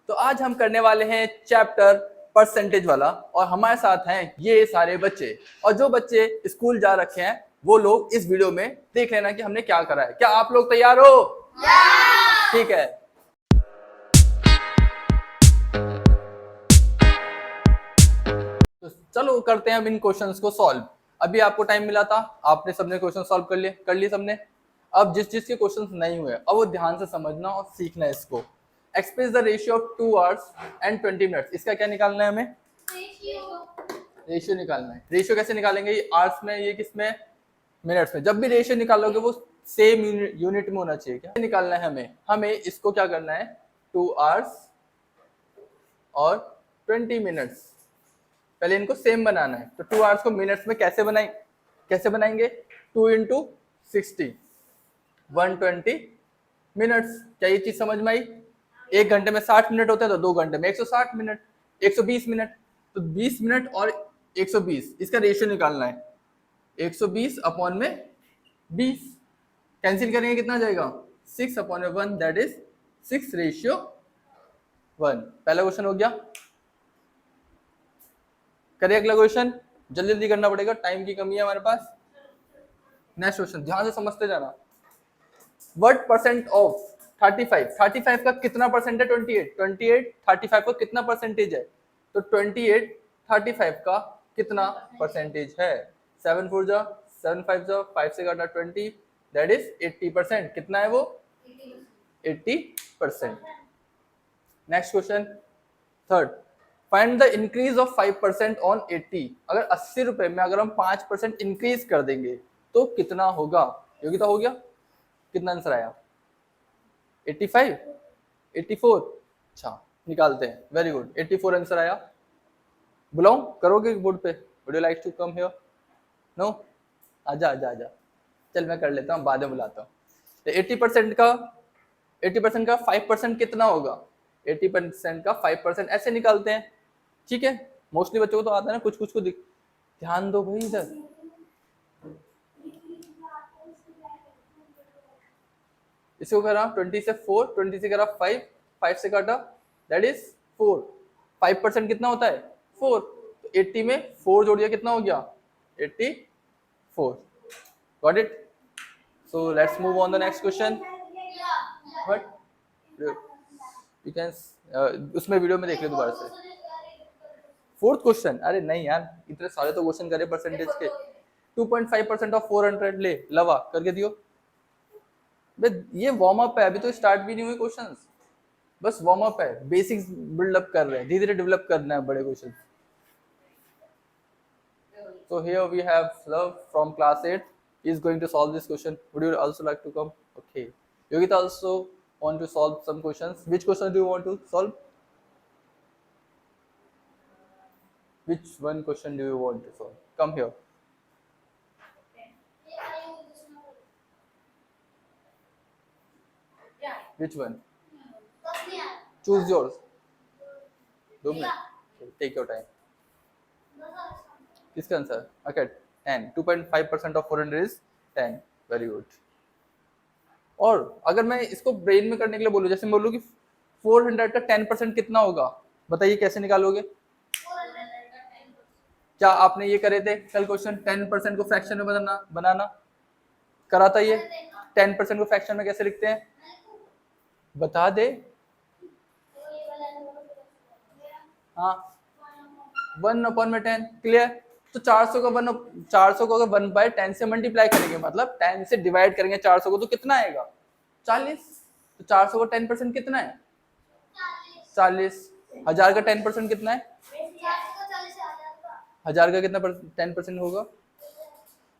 तो आज हम करने वाले हैं चैप्टर परसेंटेज वाला और हमारे साथ हैं ये सारे बच्चे। और जो बच्चे स्कूल जा रखे हैं वो लोग इस वीडियो में देख लेना कि हमने क्या करा है। क्या आप लोग तैयार हो? ठीक है। तो चलो करते हैं अब इन क्वेश्चंस को सॉल्व। अभी आपको टाइम मिला था, आपने सबने क्वेश्चन सॉल्व कर लिए सबने। अब जिसके क्वेश्चंस नहीं हुए अब वो ध्यान से समझना और सीखना है इसको। Express the ratio of 2 hours and 20 minutes. इसका क्या निकालना है हमें? रेशियो निकालना है। रेशियो कैसे निकालेंगे? ये आवर्स में, ये किसमें? मिनट्स में। जब भी रेशियो निकालोगे वो सेम यूनिट में होना चाहिए। क्या निकालना है हमें इसको क्या करना है? 2 आवर्स और 20 मिनट्स। पहले इनको सेम बनाना है। तो 2 आवर्स को मिनट्स में कैसे बनाएंगे? 2 इंटू 60, 120 मिनट्स। क्या ये चीज समझ में आई? 1 घंटे में 60 मिनट होते हैं तो 2 घंटे में 160 मिनट, 120 मिनट। तो 20 मिनट और 120 इसका रेशियो निकालना है। 120 अपॉन में 20 कैंसिल करेंगे, कितना जाएगा? 6 अपॉन में 1, दैट इज 6:1। पहला क्वेश्चन हो गया। करिए अगला क्वेश्चन। जल्दी जल्दी करना पड़ेगा, टाइम की कमी है हमारे पास। नेक्स्ट क्वेश्चन ध्यान से समझते जाना। व्हाट परसेंट ऑफ 35 का कितना परसेंट है? 28 35 का कितना परसेंटेज है? तो 28 35 का कितना परसेंटेज है? 7 4 जा 7 5 जा 5 से काटा 20, दैट इज 80%। कितना है वो? 80%। Next question third. Find the increase of 5% on 80। अगर 80 रुपए में अगर हम 5% इंक्रीज कर देंगे तो कितना होगा? योगिता हो गया? कितना आंसर आया? 85 84। अच्छा निकालते हैं। वेरी गुड, 84 आंसर आया। बुलाऊं? करोगे बोर्ड पे? Would you like to come here? No? आजा आजा आजा। चल मैं कर लेता हूँ, बाद में बुलाता हूँ। तो 80% का 5% कितना होगा? 80% का 5% ऐसे निकालते हैं। ठीक है, मोस्टली बच्चों को तो आता है ना, कुछ कुछ को ध्यान दो भाई इधर। इसको करा 20 से 4, 20 से करा 5, 5 से काटा, दैट इज 4। 5% कितना होता है? 4। तो 80 में 4 जोड़ दिया, कितना हो गया? 84। Got it? So let's move on the next question. What you can उसमें वीडियो में देख ले दोबारा से। Fourth question? अरे नहीं यार, इतने सारे तो क्वेश्चन करे परसेंटेज के। 2.5% ऑफ 400 ले लवा करके दियो। ये वार्म अप है, अभी तो स्टार्ट भी नहीं हुए क्वेश्चंस। बस वार्म अप है, बेसिक्स बिल्डअप कर रहे हैं, धीरे धीरे डेवलप करना है बड़े question. So here we have Love from class 8 is going to solve this question. Would you also like to come? Okay. Yogita also want to solve some questions. Which question do you want to solve? Which one question do you want to solve? Come here. Which one? Choose yours. 2 minutes. Take your time. किसका answer? Okay, 10. 2.5% of 400 is 10. Very good. और अगर मैं इसको brain में करने के लिए बोलूं, जैसे मैं बोलूं कि 400 का 10% कितना होगा, बताइए कैसे निकालोगे? क्या आपने ये करे थे कल क्वेश्चन? 10% को फ्रैक्शन में बनाना करा था ये? 10% को फ्रैक्शन में कैसे लिखते हैं? बता दे। हाँ, 1/10। क्लियर? तो 400 को अगर 1/10 से मल्टीप्लाई करेंगे, मतलब 10 से डिवाइड करेंगे 400 को, तो कितना आएगा? 40। तो 400 का 10% कितना है? 40। 1000 का 10% कितना है? 1000 का कितना 10% होगा?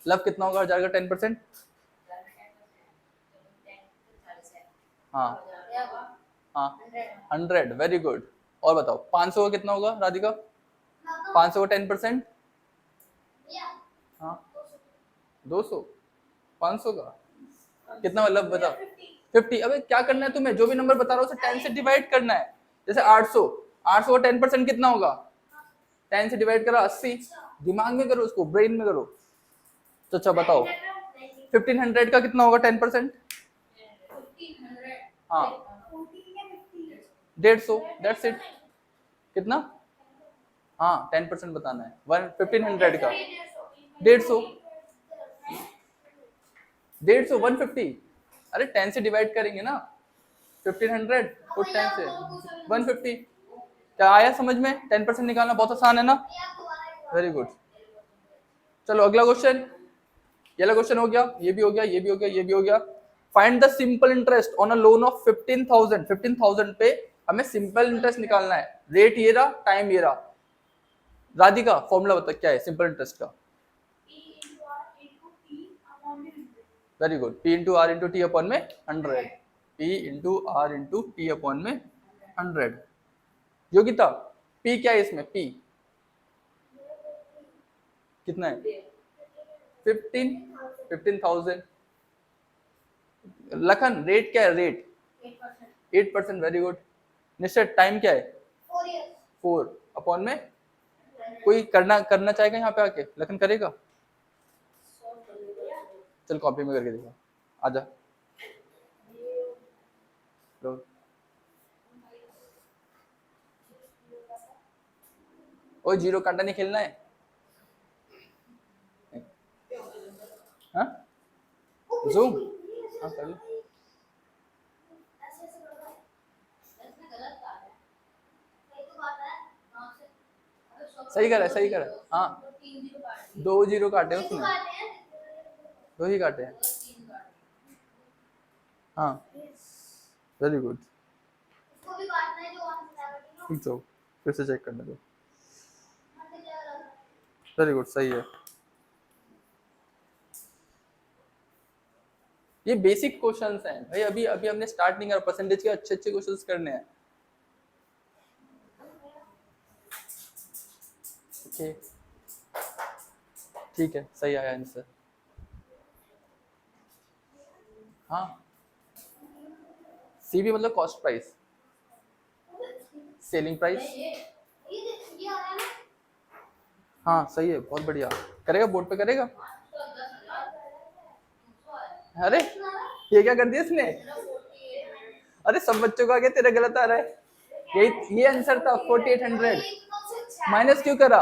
लव कितना होगा 1000 का 10%? हाँ हाँ 100। Very good. और बताओ 500 का कितना होगा राधिका? 500 का 10%? हाँ 200। 500 का कितना मतलब बताओ? 50। अबे क्या करना है तुम्हें? जो भी नंबर बता रहा हूँ उसे 10 से डिवाइड करना है। जैसे 800 का 10% कितना होगा? 10 से डिवाइड करो 80। दिमाग में करो, उसको ब्रेन में करो। तो अच्छा बताओ 1500 का कितना होगा 10%? हाँ 150, दैट्स इट। कितना? हाँ 10% बताना है, 1500 का 150, 150 150। अरे 10 से डिवाइड करेंगे ना, 1500 और 10 से 150। क्या आया समझ में? 10% निकालना बहुत आसान है ना। Very good. चलो अगला क्वेश्चन, ये वाला क्वेश्चन हो गया, ये भी हो गया, ये भी हो गया, ये भी हो गया। Find the simple interest on a loan of 15,000। 15,000 पे हमें सिंपल इंटरेस्ट निकालना है। रेट ये रहा, टाइम ये रहा। राधिका फॉर्मूला बता क्या है सिंपल इंटरेस्ट का? Very good, P into R into T upon में 100। P into R into T upon में 100। योगिता P क्या है इसमें? P कितना है? 15,000। लखन रेट क्या है? रेट 8%। Very good. निश्चय टाइम क्या है? 4 अपॉन में, कोई करना करना चाहेगा यहाँ पे आके? लखन करेगा? चल कॉपी में करके देखो, आजा। ओ जीरो कांटा नहीं खेलना है। हाँ जूम, हाँ कर लो। सही कर है, सही कर है। हाँ 2 जीरो काटे उसने, 2 ही काटे हैं। हाँ वेरी गुड। तो फिर से चेक करने दो। वेरी गुड, सही है। ये बेसिक क्वेश्चंस हैं भाई, अभी अभी हमने स्टार्ट नहीं करा। परसेंटेज के अच्छे अच्छे क्वेश्चंस करने हैं। ओके ठीक है, सही आया आंसर। हाँ सी भी मतलब कॉस्ट प्राइस, सेलिंग प्राइस। हाँ सही है, बहुत बढ़िया। करेगा बोर्ड पे करेगा। अरे ये क्या कर दिया इसने? अरे सब बच्चों का आगे तेरा गलत आ रहा है। ये आंसर था 4800। माइनस क्यों करा?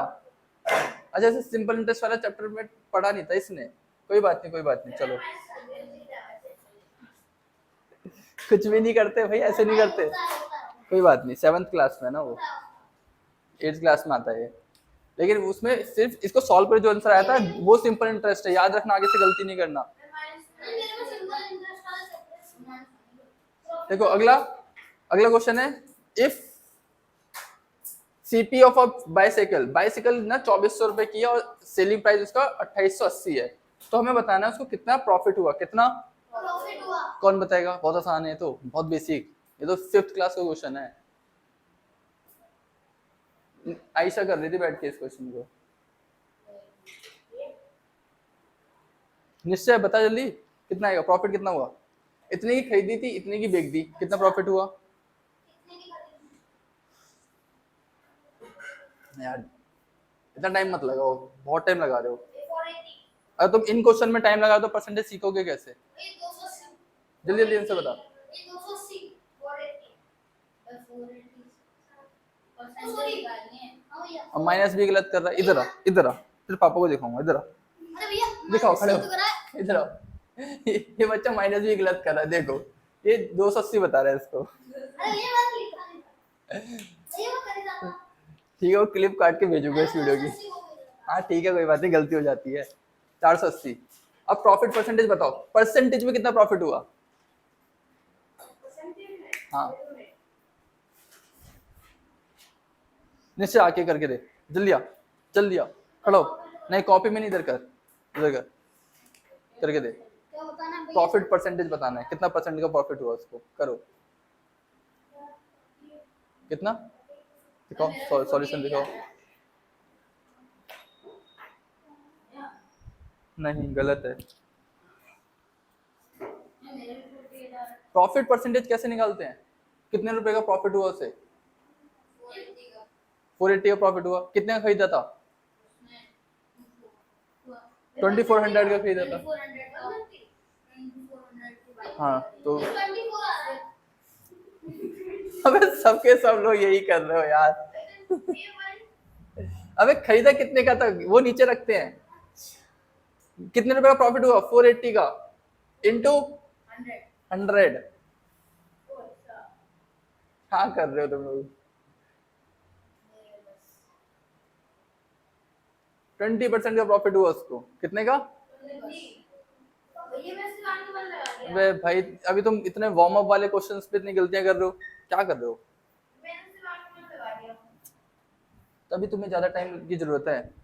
अच्छा ऐसे सिंपल इंटरेस्ट वाला चैप्टर में पढ़ा नहीं था इसने। कोई बात नहीं, कोई बात नहीं, चलो। कुछ भी नहीं करते भाई, ऐसे नहीं करते। कोई बात नहीं, 7th क्लास में ना वो, 8th क्लास में आता है। लेकिन उसमें सिर्फ इसको सॉल्व कर जो आंसर आया था वो सिंपल इंटरेस्ट है, याद रखना, आगे से गलती नहीं करना। देखो अगला, अगला क्वेश्चन है, if CP of a bicycle, bicycle ना 2400 रुपए की है और सेलिंग प्राइस उसका 2880 है, तो हमें बताना है उसको कितना प्रॉफिट हुआ। कितना प्रॉफिट हुआ? कौन बताएगा? बहुत आसान है, तो बहुत बेसिक, ये तो 5th क्लास का क्वेश्चन है। आयशा कर रही थी बैठ के इस क्वेश्चन को। निश्चय बता जल्दी, कितना आएगा प्रॉफिट? कितना हुआ? इतने की खरीदी थी, इतने की बेच दी, कितना प्रॉफिट हुआ? यार इतना टाइम मत लगाओ, बहुत टाइम लगा रहे हो। अगर तुम इन क्वेश्चन में टाइम लगाओ तो परसेंटेज सीखोगे कैसे? जल्दी जल्दी आंसर बता। अब माइनस भी गलत कर रहा है। इधर आ, इधर आ, तेरे पापा को दिखाऊंगा। इधर आ, दिखाओ, खड़े हो, इधर आओ। ये बच्चा माइनस भी गलत कर रहा है, देखो ये 280 बता रहा है इसको। ठीक है, वो क्लिप काट के भेजूंगा इस वीडियो की। हाँ ठीक है, कोई बात नहीं, गलती हो जाती है। 480। अब प्रॉफिट परसेंटेज बताओ, परसेंटेज में कितना प्रॉफिट हुआ? हाँ निश्चय आके करके दे, जल्दी आ, जल्दी आ, खड़ो। नहीं कॉपी में नहीं, इधर कर, इधर कर, करके दे। प्रॉफिट परसेंटेज बताना है, कितना परसेंट का प्रॉफिट हुआ उसको, करो। कितना? दिखाओ, सॉल्यूशन दिखाओ। नहीं गलत है। प्रॉफिट परसेंटेज कैसे निकालते हैं? कितने रुपए का प्रॉफिट हुआ उसे? 480 का प्रॉफिट हुआ। कितने का खरीदा था? 2400 का खरीदा था। हाँ तो अबे सबके सब लोग यही कर रहे हो यार। अबे खरीदा कितने का था वो नीचे रखते हैं। कितने रुपए का प्रॉफिट हुआ 480 का इंटू 100। हाँ कर रहे हो तुम लोग। 20% का प्रॉफिट हुआ उसको, कितने का? वे भाई अभी तुम इतने वार्म अप वाले क्वेश्चंस पे इतनी गलतियां कर रहे हो, क्या कर रहे हो? तभी तुम्हें ज्यादा टाइम की जरूरत है।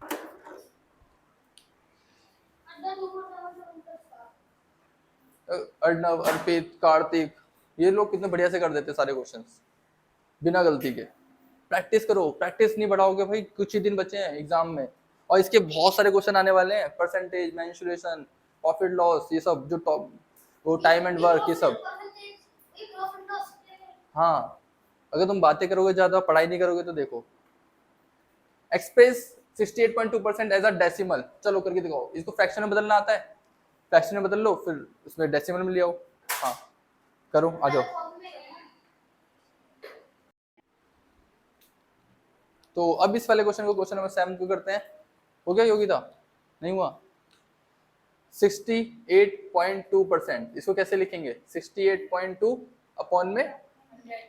अर्णव, अर्पित, कार्तिक, ये लोग कितने बढ़िया से कर देते सारे क्वेश्चंस बिना गलती के। प्रैक्टिस करो, प्रैक्टिस नहीं बढ़ाओगे भाई, कुछ ही दिन बचे हैं एग्जाम में और इसके बहुत सारे क्वेश्चन आने वाले हैं। परसेंटेज, मेंसुरेशन, प्रॉफिट लॉस, ये सब जो टॉप, वो टाइम एंड वर्क, ये सब। हाँ अगर तुम बातें करोगे ज्यादा, पढ़ाई नहीं करोगे तो देखो। एक्सप्रेस 68.2% एज अ डेसिमल, चलो करके दिखाओ। इसको फ्रैक्शन में बदलना आता है? फ्रैक्शन में बदल लो, फिर उसमें डेसिमल में ले आओ। हाँ करो, आ जाओ। तो अब इस वाले क्वेश्चन को क्वेश्चन नंबर 7 को करते हैं। हो गया योगिता? नहीं हुआ? 68.2%, इसको कैसे लिखेंगे? 68.2 अपॉन में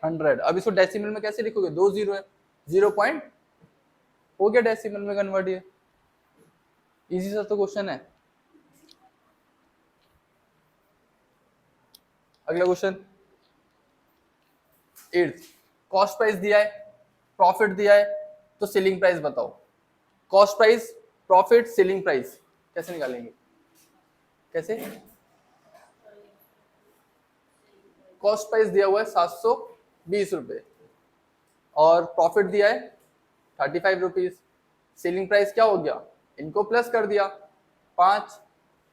100। अब इसको डेसिमल में कैसे लिखोगे? 2 जीरो है, 0 पॉइंट हो गया डेसिमल में कन्वर्ट। ये इजी सा तो क्वेश्चन है। अगला क्वेश्चन 8th, कॉस्ट प्राइस दिया है, प्रॉफिट दिया है, तो सेलिंग प्राइस बताओ। Cost price, profit, selling price कैसे निकालेंगे? कैसे? कॉस्ट प्राइस दिया हुआ है 720 रुपए और प्रॉफिट दिया है 35 रुपीज। सेलिंग प्राइस क्या हो गया? इनको प्लस कर दिया, 5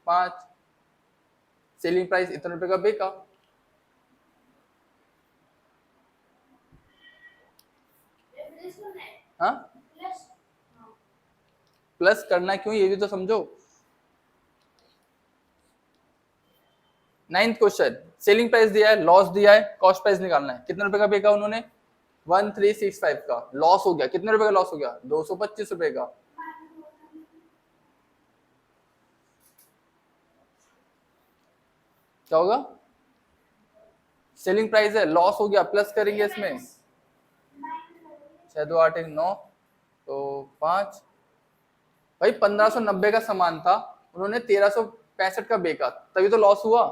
5। सेलिंग प्राइस इतने रुपए का बेका। हाँ प्लस करना क्यों, ये भी तो समझो। 9th क्वेश्चन, सेलिंग प्राइस दिया है, लॉस दिया है, कॉस्ट प्राइस निकालना है। कितने रुपए का बेका उन्होंने? 1365 का लॉस हो गया। कितने रुपए का लॉस हो गया? 225 रुपए का। क्या होगा? सेलिंग प्राइस है, लॉस हो गया, प्लस करेंगे इसमें 6 2 8 1 9 तो 5। भाई 1590 का सामान था, उन्होंने 1365 का बेचा, तभी तो लॉस हुआ।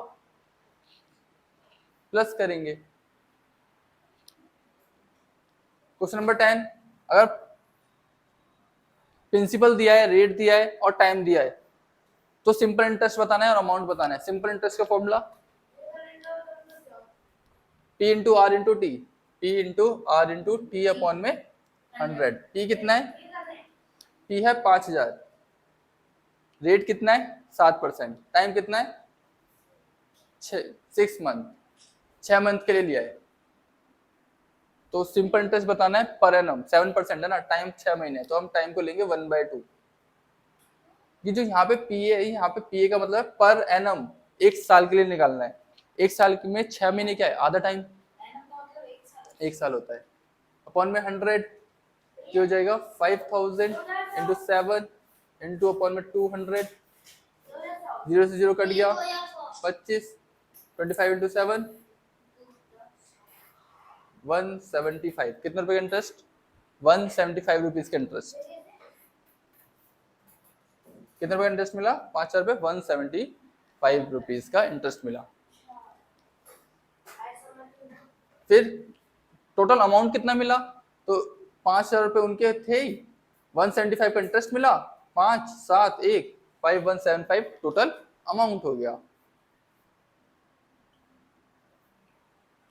प्लस करेंगे। क्वेश्चन नंबर 10, अगर प्रिंसिपल दिया है, रेट दिया है और टाइम दिया है, तो सिंपल इंटरेस्ट बताना है और अमाउंट बताना है। सिंपल इंटरेस्ट का formula P into R into T, P into R into T upon में 100। P कितना है? P है 5000। रेट कितना है? 7%। टाइम कितना है? 6 मंथ, 6 मंथ के लिए लिया है। तो सिंपल इंटरेस्ट बताना है पर एनम, 7% है ना, टाइम 6 महीने है, तो हम टाइम को लेंगे 1/2। ये जो यहाँ पे पी है, यहाँ पे पी का मतलब है पर एनम, 1 साल के लिए निकालना है। 1 साल में 6 महीने क्या है? आधा टाइम, 1 साल होता है। अपॉन में 100 क्या हो जाएगा? 5000 इंटू 7 इंटू अपॉन में 200, 0 से 0 कट गया, 25, 25 इंटू 7 175। कितने रुपए का इंटरेस्ट? 175 रुपीज का इंटरेस्ट। कितने रुपए का इंटरेस्ट मिला? 5,000 रुपए, 175 रुपीज का इंटरेस्ट मिला। फिर टोटल अमाउंट कितना मिला? तो 5,000 रुपए उनके थे ही, 175 का इंटरेस्ट मिला, 5 7 1 5175 टोटल अमाउंट हो गया।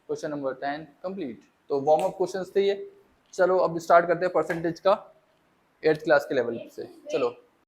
Question number 10 complete. तो वार्म अप क्वेश्चंस थे ये। चलो अब स्टार्ट करते हैं परसेंटेज का 8th क्लास के लेवल से। चलो